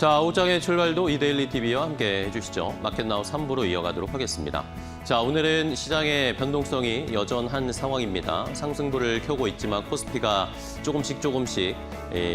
자, 오장의 출발도 이데일리 TV와 함께 해주시죠. 마켓나우 3부로 이어가도록 하겠습니다. 자, 오늘은 시장의 변동성이 여전한 상황입니다. 상승부를 켜고 있지만 코스피가 조금씩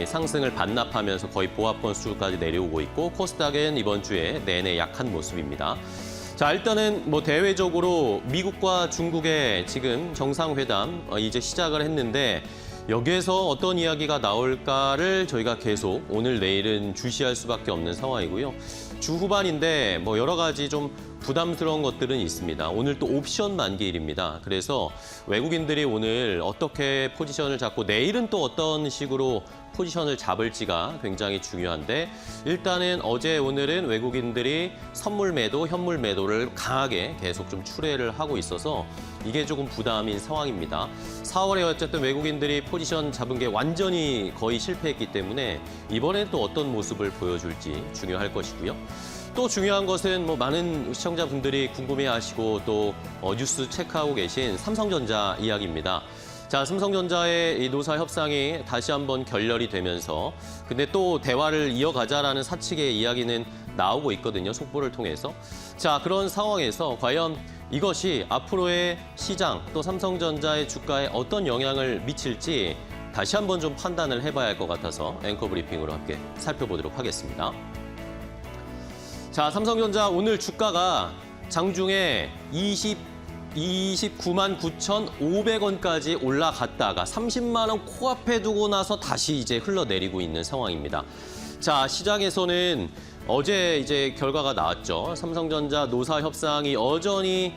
상승을 반납하면서 거의 보합권 수준까지 내려오고 있고 코스닥은 이번 주에 내내 약한 모습입니다. 자, 일단은 대외적으로 미국과 중국의 지금 정상회담 이제 시작을 했는데 여기에서 어떤 이야기가 나올까를 저희가 계속 오늘 내일은 주시할 수밖에 없는 상황이고요. 주 후반인데 여러 가지 좀 부담스러운 것들은 있습니다. 오늘 또 옵션 만기일입니다. 그래서 외국인들이 오늘 어떻게 포지션을 잡고 내일은 또 어떤 식으로 포지션을 잡을지가 굉장히 중요한데 일단은 어제 오늘은 외국인들이 선물 매도, 현물 매도를 강하게 계속 좀 출회를 하고 있어서 이게 조금 부담인 상황입니다. 4월에 어쨌든 외국인들이 포지션 잡은 게 완전히 거의 실패했기 때문에 이번엔 또 어떤 모습을 보여줄지 중요할 것이고요. 또 중요한 것은 많은 시청자분들이 궁금해하시고 또 뉴스 체크하고 계신 삼성전자 이야기입니다. 자, 삼성전자의 이 노사 협상이 다시 한번 결렬이 되면서 근데 또 대화를 이어가자라는 사측의 이야기는 나오고 있거든요. 속보를 통해서. 자, 그런 상황에서 과연 이것이 앞으로의 시장 또 삼성전자의 주가에 어떤 영향을 미칠지 다시 한번 좀 판단을 해봐야 할 것 같아서 앵커 브리핑으로 함께 살펴보도록 하겠습니다. 자, 삼성전자 오늘 주가가 장중에 29만 9,500원까지 올라갔다가 30만 원 코앞에 두고 나서 다시 이제 흘러내리고 있는 상황입니다. 자, 시장에서는 어제 이제 결과가 나왔죠. 삼성전자 노사 협상이 여전히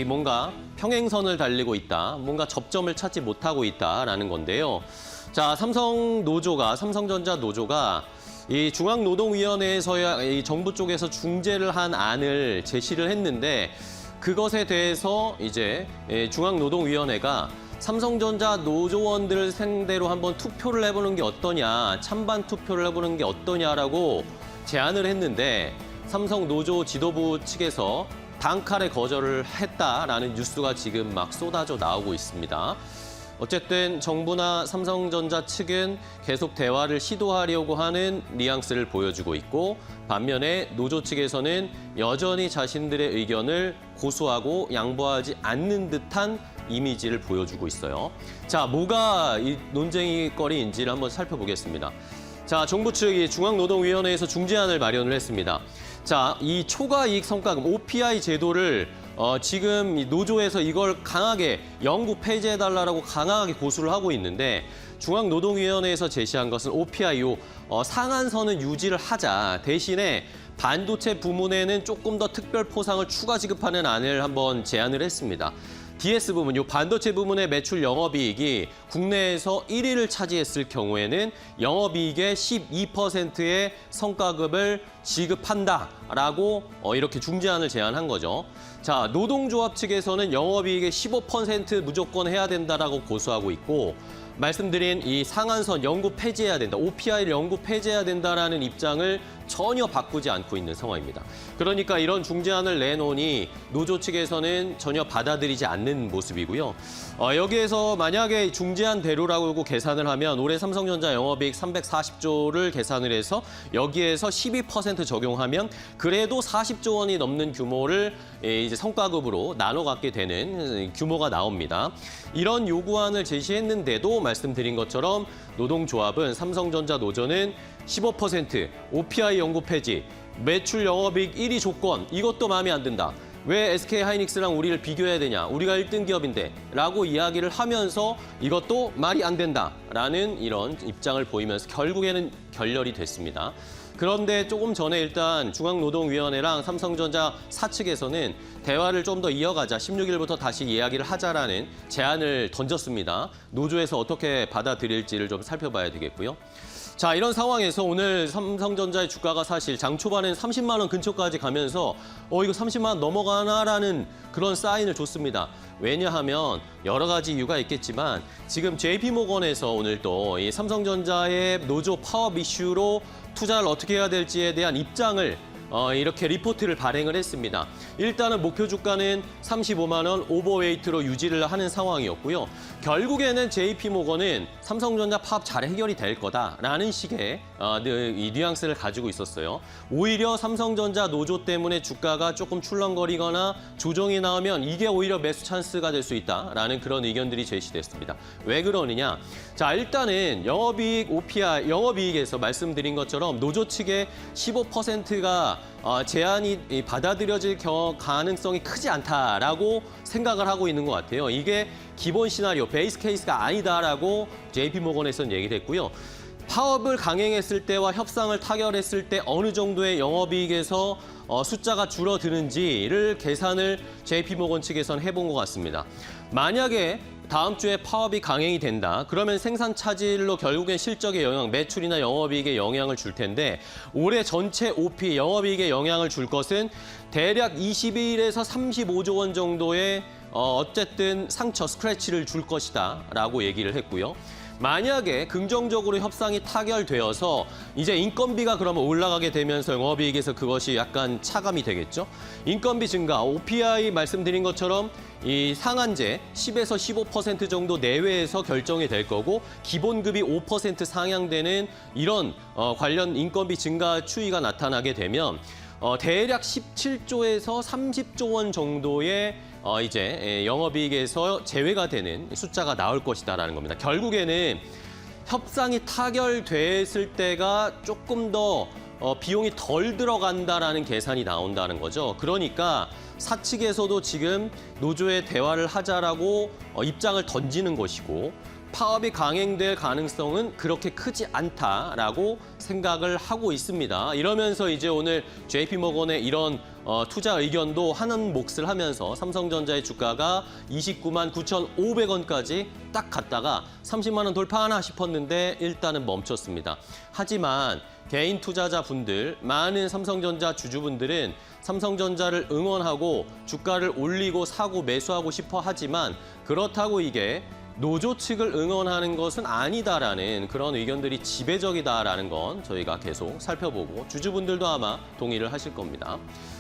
뭔가 평행선을 달리고 있다. 뭔가 접점을 찾지 못하고 있다라는 건데요. 자, 삼성전자 노조가 이 중앙노동위원회에서 이 정부 쪽에서 중재를 한 안을 제시를 했는데 그것에 대해서 이제 중앙노동위원회가 삼성전자 노조원들을 상대로 한번 투표를 해보는 게 어떠냐, 찬반 투표를 해보는 게 어떠냐라고 제안을 했는데 삼성 노조 지도부 측에서 단칼에 거절을 했다라는 뉴스가 지금 막 쏟아져 나오고 있습니다. 어쨌든 정부나 삼성전자 측은 계속 대화를 시도하려고 하는 뉘앙스를 보여주고 있고 반면에 노조 측에서는 여전히 자신들의 의견을 고수하고 양보하지 않는 듯한 이미지를 보여주고 있어요. 자, 뭐가 이 논쟁거리인지를 한번 살펴보겠습니다. 자, 정부 측이 중앙노동위원회에서 중재안을 마련을 했습니다. 자, 이 초과이익 성과금 OPI 제도를 지금 이 노조에서 이걸 강하게 영구 폐지해달라고 강하게 고수를 하고 있는데 중앙노동위원회에서 제시한 것은 OPI 상한선은 유지를 하자. 대신에 반도체 부문에는 조금 더 특별 포상을 추가 지급하는 안을 한번 제안을 했습니다. DS 부문, 이 반도체 부문의 매출 영업이익이 국내에서 1위를 차지했을 경우에는 영업이익의 12%의 성과급을 지급한다라고 이렇게 중재안을 제안한 거죠. 자, 노동조합 측에서는 영업이익의 15% 무조건 해야 된다라고 고수하고 있고 말씀드린 이 상한선 영구 폐지해야 된다, OPI를 영구 폐지해야 된다라는 입장을 전혀 바꾸지 않고 있는 상황입니다. 그러니까 이런 중재안을 내놓으니 노조 측에서는 전혀 받아들이지 않는 모습이고요. 여기에서 만약에 중재안대로라고 계산을 하면 올해 삼성전자 영업이익 340조를 계산을 해서 여기에서 12% 적용하면 그래도 40조 원이 넘는 규모를 이제 성과급으로 나눠 갖게 되는 규모가 나옵니다. 이런 요구안을 제시했는데도 말씀드린 것처럼 노동조합은 삼성전자 노조는 15% OPI 영구 폐지, 매출 영업이익 1위 조건 이것도 마음에 안 든다. 왜 SK하이닉스랑 우리를 비교해야 되냐? 우리가 1등 기업인데 라고 이야기를 하면서 이것도 말이 안 된다라는 이런 입장을 보이면서 결국에는 결렬이 됐습니다. 그런데 조금 전에 일단 중앙노동위원회랑 삼성전자 사측에서는 대화를 좀 더 이어가자, 16일부터 다시 이야기를 하자라는 제안을 던졌습니다. 노조에서 어떻게 받아들일지를 좀 살펴봐야 되겠고요. 자, 이런 상황에서 오늘 삼성전자의 주가가 사실 장 초반엔 30만 원 근처까지 가면서 이거 30만 원 넘어가나라는 그런 사인을 줬습니다. 왜냐하면 여러 가지 이유가 있겠지만 지금 JP모건에서 오늘 또 이 삼성전자의 노조 파업 이슈로 투자를 어떻게 해야 될지에 대한 입장을 이렇게 리포트를 발행을 했습니다. 일단은 목표 주가는 35만 원 오버웨이트로 유지를 하는 상황이었고요. 결국에는 JP모건은 삼성전자 파업 잘 해결이 될 거다라는 식의 이 뉘앙스를 가지고 있었어요. 오히려 삼성전자 노조 때문에 주가가 조금 출렁거리거나 조정이 나오면 이게 오히려 매수 찬스가 될 수 있다라는 그런 의견들이 제시됐습니다. 왜 그러느냐? 자, 일단은 영업이익 OPI, 영업이익에서 말씀드린 것처럼 노조 측의 15%가 제한이 받아들여질 가능성이 크지 않다라고 생각을 하고 있는 것 같아요. 이게 기본 시나리오, 베이스 케이스가 아니다라고 JP모건에서는 얘기를 했고요. 파업을 강행했을 때와 협상을 타결했을 때 어느 정도의 영업이익에서 숫자가 줄어드는지를 계산을 JP모건 측에서는 해본 것 같습니다. 만약에 다음 주에 파업이 강행이 된다. 그러면 생산 차질로 결국엔 실적의 영향, 매출이나 영업이익에 영향을 줄 텐데 올해 전체 OP, 영업이익에 영향을 줄 것은 대략 21에서 35조 원 정도의 어쨌든 상처, 스크래치를 줄 것이다 라고 얘기를 했고요. 만약에 긍정적으로 협상이 타결되어서 이제 인건비가 그러면 올라가게 되면서 영업이익에서 그것이 약간 차감이 되겠죠. 인건비 증가, OPI 말씀드린 것처럼 이 상한제 10에서 15% 정도 내외에서 결정이 될 거고 기본급이 5% 상향되는 이런 관련 인건비 증가 추이가 나타나게 되면 대략 17조에서 30조 원 정도의 이제 영업이익에서 제외가 되는 숫자가 나올 것이다라는 겁니다. 결국에는 협상이 타결됐을 때가 조금 더 비용이 덜 들어간다라는 계산이 나온다는 거죠. 그러니까 사측에서도 지금 노조의 대화를 하자라고 입장을 던지는 것이고 파업이 강행될 가능성은 그렇게 크지 않다라고 생각을 하고 있습니다. 이러면서 이제 오늘 JP모건의 이런 투자 의견도 하는 몫을 하면서 삼성전자의 주가가 29만 9,500원까지 딱 갔다가 30만 원 돌파하나 싶었는데 일단은 멈췄습니다. 하지만 개인 투자자분들, 많은 삼성전자 주주분들은 삼성전자를 응원하고 주가를 올리고 사고 매수하고 싶어 하지만 그렇다고 이게 노조 측을 응원하는 것은 아니다라는 그런 의견들이 지배적이다라는 건 저희가 계속 살펴보고 주주분들도 아마 동의를 하실 겁니다.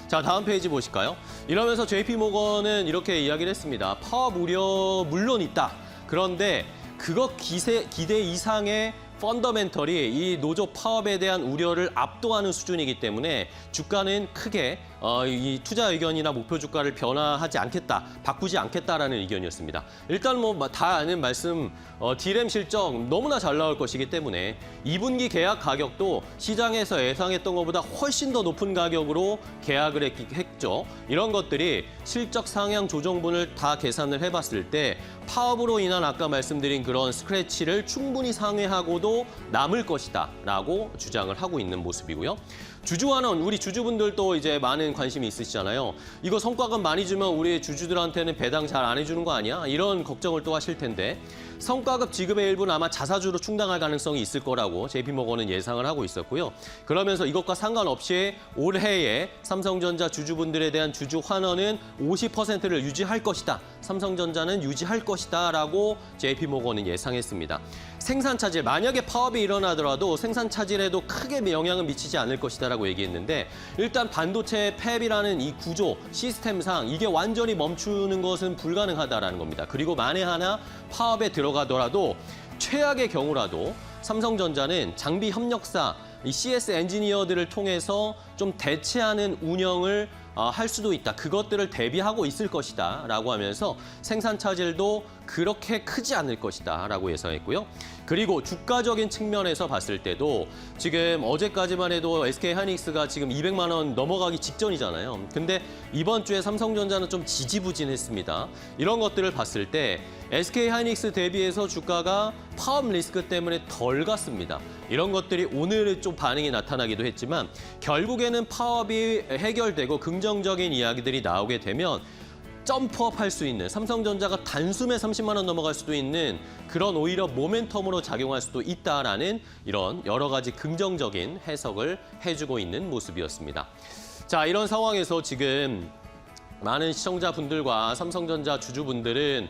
자, 다음 페이지 보실까요? 이러면서 JP모건은 이렇게 이야기를 했습니다. 파업 우려 물론 있다. 그런데 그것 기대 이상의 펀더멘털이 이 노조 파업에 대한 우려를 압도하는 수준이기 때문에 주가는 크게 이 투자 의견이나 목표 주가를 변화하지 않겠다, 바꾸지 않겠다라는 의견이었습니다. 일단 뭐 다 아는 말씀, D램 실적 너무나 잘 나올 것이기 때문에 2분기 계약 가격도 시장에서 예상했던 것보다 훨씬 더 높은 가격으로 계약을 했죠. 이런 것들이 실적 상향 조정분을 다 계산을 해봤을 때 파업으로 인한 아까 말씀드린 그런 스크래치를 충분히 상회하고도 남을 것이다라고 주장을 하고 있는 모습이고요. 주주환원, 우리 주주분들도 이제 많은 관심이 있으시잖아요. 이거 성과금 많이 주면 우리 주주들한테는 배당 잘 안 해주는 거 아니야? 이런 걱정을 또 하실 텐데 성과급 지급의 일부는 아마 자사주로 충당할 가능성이 있을 거라고 JP모건은 예상을 하고 있었고요. 그러면서 이것과 상관없이 올해에 삼성전자 주주분들에 대한 주주 환원은 50%를 유지할 것이다. 삼성전자는 유지할 것이다 라고 JP모건은 예상했습니다. 생산 차질, 만약에 파업이 일어나더라도 생산 차질에도 크게 영향을 미치지 않을 것이다라고 얘기했는데 일단 반도체 팹이라는 이 구조, 시스템상 이게 완전히 멈추는 것은 불가능하다라는 겁니다. 그리고 만에 하나 파업에 들어가더라도 최악의 경우라도 삼성전자는 장비 협력사, 이 CS 엔지니어들을 통해서 좀 대체하는 운영을 할 수도 있다. 그것들을 대비하고 있을 것이다 라고 하면서 생산 차질도 그렇게 크지 않을 것이다 라고 예상했고요. 그리고 주가적인 측면에서 봤을 때도 지금 어제까지만 해도 SK하이닉스가 지금 200만 원 넘어가기 직전이잖아요. 근데 이번 주에 삼성전자는 좀 지지부진했습니다. 이런 것들을 봤을 때 SK하이닉스 대비해서 주가가 파업 리스크 때문에 덜 갔습니다. 이런 것들이 오늘은 좀 반응이 나타나기도 했지만 결국에는 파업이 해결되고 긍정적인 이야기들이 나오게 되면 점프업 할 수 있는, 삼성전자가 단숨에 30만 원 넘어갈 수도 있는 그런 오히려 모멘텀으로 작용할 수도 있다라는 이런 여러 가지 긍정적인 해석을 해주고 있는 모습이었습니다. 자, 이런 상황에서 지금 많은 시청자분들과 삼성전자 주주분들은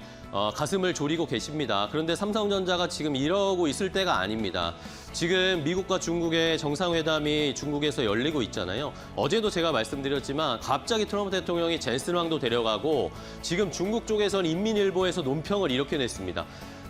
가슴을 졸이고 계십니다. 그런데 삼성전자가 지금 이러고 있을 때가 아닙니다. 지금 미국과 중국의 정상회담이 중국에서 열리고 있잖아요. 어제도 제가 말씀드렸지만 갑자기 트럼프 대통령이 젠슨 왕도 데려가고 지금 중국 쪽에서는 인민일보에서 논평을 이렇게 냈습니다.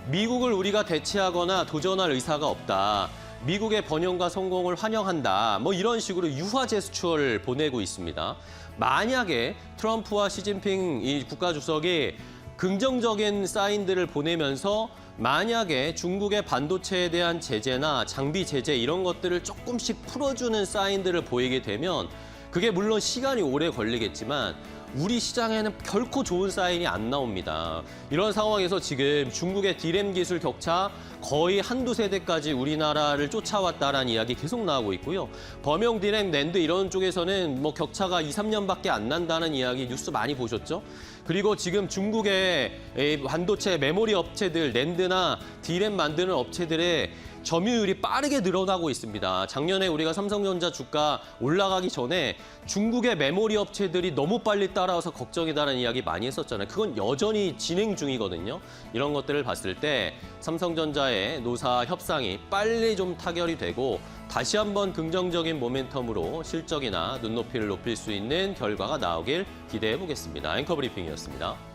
미국을 우리가 대체하거나 도전할 의사가 없다. 미국의 번영과 성공을 환영한다. 뭐 이런 식으로 유화 제스처를 보내고 있습니다. 만약에 트럼프와 시진핑 이 국가주석이 긍정적인 사인들을 보내면서 만약에 중국의 반도체에 대한 제재나 장비 제재 이런 것들을 조금씩 풀어주는 사인들을 보이게 되면 그게 물론 시간이 오래 걸리겠지만 우리 시장에는 결코 좋은 사인이 안 나옵니다. 이런 상황에서 지금 중국의 D램 기술 격차 거의 한두 세대까지 우리나라를 쫓아왔다라는 이야기 계속 나오고 있고요. 범용 D램, 낸드 이런 쪽에서는 뭐 격차가 2, 3년밖에 안 난다는 이야기 뉴스 많이 보셨죠? 그리고 지금 중국의 반도체 메모리 업체들, 낸드나 D램 만드는 업체들의 점유율이 빠르게 늘어나고 있습니다. 작년에 우리가 삼성전자 주가 올라가기 전에 중국의 메모리 업체들이 너무 빨리 따라와서 걱정이다라는 이야기 많이 했었잖아요. 그건 여전히 진행 중이거든요. 이런 것들을 봤을 때 삼성전자의 노사 협상이 빨리 좀 타결이 되고 다시 한번 긍정적인 모멘텀으로 실적이나 눈높이를 높일 수 있는 결과가 나오길 기대해 보겠습니다. 앵커 브리핑이었습니다.